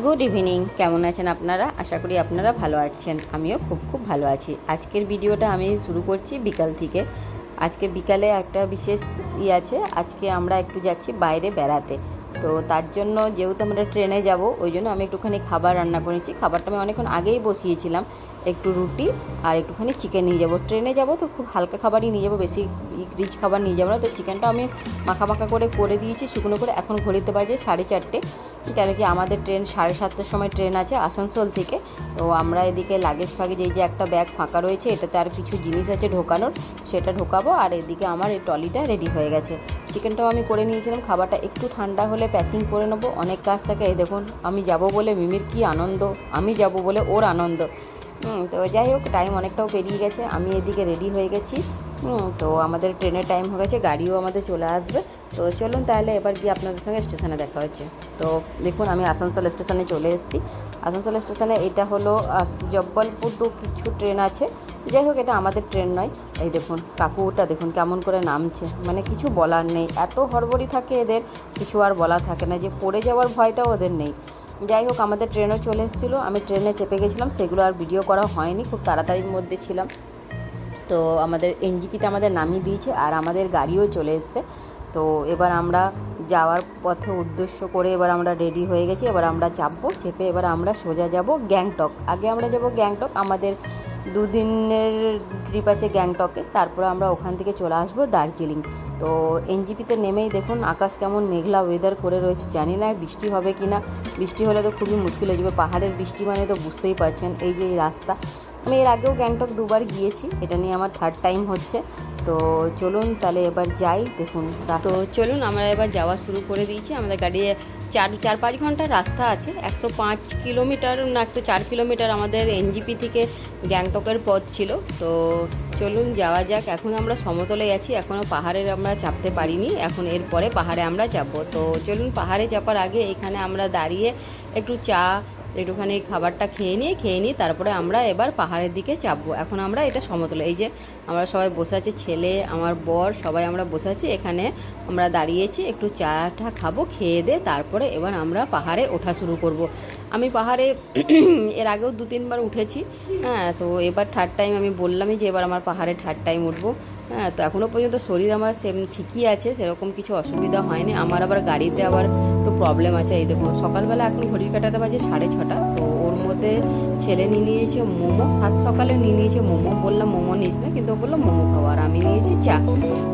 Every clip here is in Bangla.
গুড ইভিনিং, কেমন আছেন আপনারা? আশা করি আপনারা ভালো আছেন। আমিও খুব ভালো আছি। আজকের ভিডিওটা আমি শুরু করছি বিকাল থেকে। আজকে বিকালে একটা বিশেষ আছে। আজকে আমরা একটু যাচ্ছি বাইরে বেড়াতে। তো তার জন্য যেহেতু আমরা ট্রেনে যাব, ওই জন্য আমি একটুখানি খাবার রান্না করেছি। খাবারটা আমি অনেকক্ষণ আগেই বসিয়েছিলাম। একটু রুটি আর একটুখানি চিকেন নিয়ে যাব। ট্রেনে যাব তো খুব হালকা খাবারই নিয়ে যাব, বেশি রিচ খাবার নিয়ে যাবো না। তো চিকেনটা আমি মাখা করে দিয়েছি শুকনো করে। এখন ঘড়িতে বাজে 4:30, কেন কি আমাদের ট্রেন 7:30টার সময় ট্রেন আছে আসানসোল থেকে। তো আমরা এদিকে লাগেজ এই যে একটা ব্যাগ ফাঁকা রয়েছে, এটাতে আর কিছু জিনিস আছে ঢোকানোর, সেটা ঢোকাবো। আর এদিকে আমার এই ট্রলিটা রেডি হয়ে গেছে। চিকেনটাও আমি করে নিয়েছিলাম। খাবারটা একটু ঠান্ডা হলে প্যাকিং করে নেবো। অনেক কাজ থাকে। এই দেখুন, আমি যাব বলে মিমির কি আনন্দ, আমি যাব বলে ওর আনন্দ। তো যাই হোক, টাইম অনেকটাও পেরিয়ে গেছে। আমি এদিকে রেডি হয়ে গেছি। তো আমাদের ট্রেনের টাইম হয়ে গেছে, গাড়িও আমাদের চলে আসবে। তো চলুন তাহলে এবার গিয়ে আপনাদের সঙ্গে স্টেশনে দেখা হচ্ছে। তো দেখুন, আমি আসানসোল স্টেশনে চলে এসেছি। আসানসোল স্টেশনে এটা হলো জব্বলপুর টু কিছু ট্রেন আছে। যাই হোক, এটা আমাদের ট্রেন নয়। এই দেখুন কাকুটা দেখুন কেমন করে নামছে, মানে কিছু বলার নেই। এত হড়বড়ি থাকে এদের, কিছু আর বলা থাকে না। যে পড়ে যাওয়ার ভয়টাও ওদের নেই। যাই হোক, আমাদের ট্রেনও চলে এসেছিলো। আমি ট্রেনে চেপে গেছিলাম, সেগুলো আর ভিডিও করা হয়নি, খুব তাড়াতাড়ির মধ্যে ছিলাম। তো আমাদের এনজিপিতে আমাদের নামিয়ে দিয়েছে আর আমাদের গাড়িও চলে এসছে। তো এবার আমরা যাওয়ার পথে উদ্দেশ্য করে এবার আমরা রেডি হয়ে গেছি। এবার আমরা চাপবো, চেপে এবার আমরা সোজা যাব গ্যাংটক। আগে আমরা যাব গ্যাংটক, আমাদের 2 দিনের ট্রিপ আছে গ্যাংটকে। তারপরে আমরা ওখান থেকে চলে আসবো দার্জিলিং। তো এনজিপিতে নেমেই দেখুন আকাশ কেমন মেঘলা ওয়েদার করে রয়েছে। জানি না বৃষ্টি হবে কি না। বৃষ্টি হলে তো খুবই মুশকিল হয়ে যাবে। পাহাড়ের বৃষ্টি মানে তো বুঝতেই পারছেন। এই যে এই রাস্তা, আমি এর আগেও গ্যাংটক 2বার গিয়েছি, এটা নিয়ে আমার 3rd টাইম হচ্ছে। তো চলুন তাহলে এবার যাই। দেখুন, তো চলুন আমরা এবার যাওয়া শুরু করে দিয়েছি। আমাদের গাড়ি 4-5 ঘন্টার রাস্তা আছে। 105 কিলোমিটার না 104 কিলোমিটার আমাদের এনজিপি থেকে গ্যাংটকের পথ ছিল। তো চলুন যাওয়া যাক। এখন আমরা সমতলে আছি, এখনও পাহাড়ের আমরা চাপতে পারিনি। এখন এরপরে পাহাড়ে আমরা চাপবো। তো চলুন, পাহাড়ে চাপার আগে এখানে আমরা দাঁড়িয়ে একটু একটুখানি খাবারটা খেয়ে নিই তারপরে আমরা এবার পাহাড়ের দিকে চাপবো। এখন আমরা এটা সমতলে, এই যে আমরা সবাই বসে আছি, ছেলে আমার বর সবাই আমরা বসে আছি এখানে। আমরা দাঁড়িয়েছি, একটু চাটা খাবো, খেয়ে দিয়ে তারপরে এবার আমরা পাহাড়ে ওঠা শুরু করব। আমি পাহাড়ে এর আগেও 2-3বার উঠেছি। হ্যাঁ, তো এবার 3rd টাইম। আমি বললামই যে এবার আমার পাহাড়ে 3rd টাইম উঠবো। হ্যাঁ, তো এখনও পর্যন্ত শরীর আমার ঠিকই আছে, সেরকম কিছু অসুবিধা হয়নি। আমার আবার গাড়িতে আবার একটু প্রবলেম আছে। এই দেখুন, সকালবেলা এখন ঘড়ির কাটাতে বাজে 6:30। তো ওর মধ্যে ছেলে নিয়ে নিয়েছে মোমো। সকালে নিয়ে নিয়েছে মোমো। বললাম মোমো নিস না, কিন্তু ও বললো মোমো খাওয়া। আর আমি নিয়েছি চা।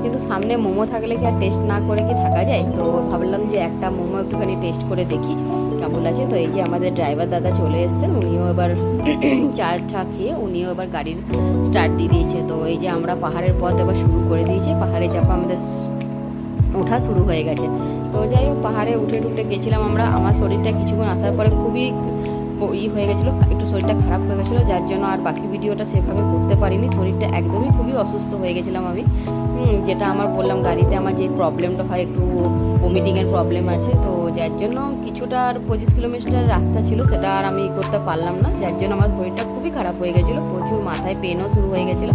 কিন্তু সামনে মোমো থাকলে কি আর টেস্ট না করে কি থাকা যায়? তো ভাবলাম যে একটা মোমো একটুখানি টেস্ট করে দেখি কেমন আছে। তো এই যে আমাদের ড্রাইভার দাদা চলে এসেছেন, উনিও এবার চা খেয়ে উনিও এবার গাড়ির স্টার্ট দিয়ে দিয়েছে। তো এই যে আমরা পাহাড়ের পথ এবার শুরু করে দিয়েছি। পাহাড়ে চাপা আমাদের ওঠা শুরু হয়ে গেছে। তো যাই হোক, পাহাড়ে উঠে গেছিলাম আমরা। আমার শরীরটা কিছুক্ষণ আসার পরে খুবই হয়ে গেছিলো, একটু শরীরটা খারাপ হয়ে গেছিলো, যার জন্য আর বাকি ভিডিওটা সেভাবে করতে পারিনি। শরীরটা একদমই খুবই অসুস্থ হয়ে গেছিলাম আমি। যেটা আমার বললাম, গাড়িতে আমার যে প্রবলেমটা হয়, একটু ভমিটিংয়ের প্রবলেম আছে। তো যার জন্য কিছুটা আর 25 কিলোমিটার রাস্তা ছিল, সেটা আর আমি করতে পারলাম না। যার জন্য আমার শরীরটা খুবই খারাপ হয়ে গেছিলো, প্রচুর মাথায় পেনও শুরু হয়ে গেছিলো।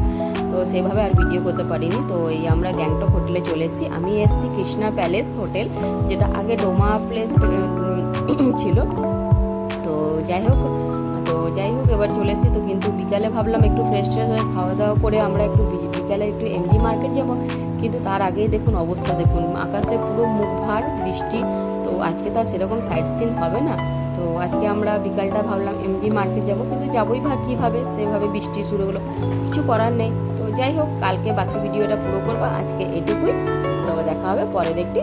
তো সেভাবে আর ভিডিও করতে পারিনি। তো এই আমরা গ্যাংটক হোটেলে চলে এসেছি। আমি এসেছি কৃষ্ণা প্যালেস হোটেল, যেটা আগে ডোমা প্লেস ছিল। তো যাই হোক এবার চলে এসেছি। তো কিন্তু বিকালে ভাবলাম একটু ফ্রেশ হয়ে খাওয়া দাওয়া করে আমরা একটু বিকালে একটু এমজি মার্কেট যাব। কিন্তু তার আগেই দেখুন অবস্থা, দেখুন আকাশে পুরো মুখ ভার বৃষ্টি। তো আজকে তো আর সেরকম সাইট সিন হবে না। তো আজকে আমরা বিকালটা ভাবলাম এমজি মার্কেট যাব, কিন্তু যাবোই কীভাবে, সেভাবে বৃষ্টি শুরু হলো, কিছু করার নেই। তো যাই হোক, কালকে বাকি ভিডিওটা পুরো করবো, আজকে এটুকুই। তো দেখা হবে পরের একটি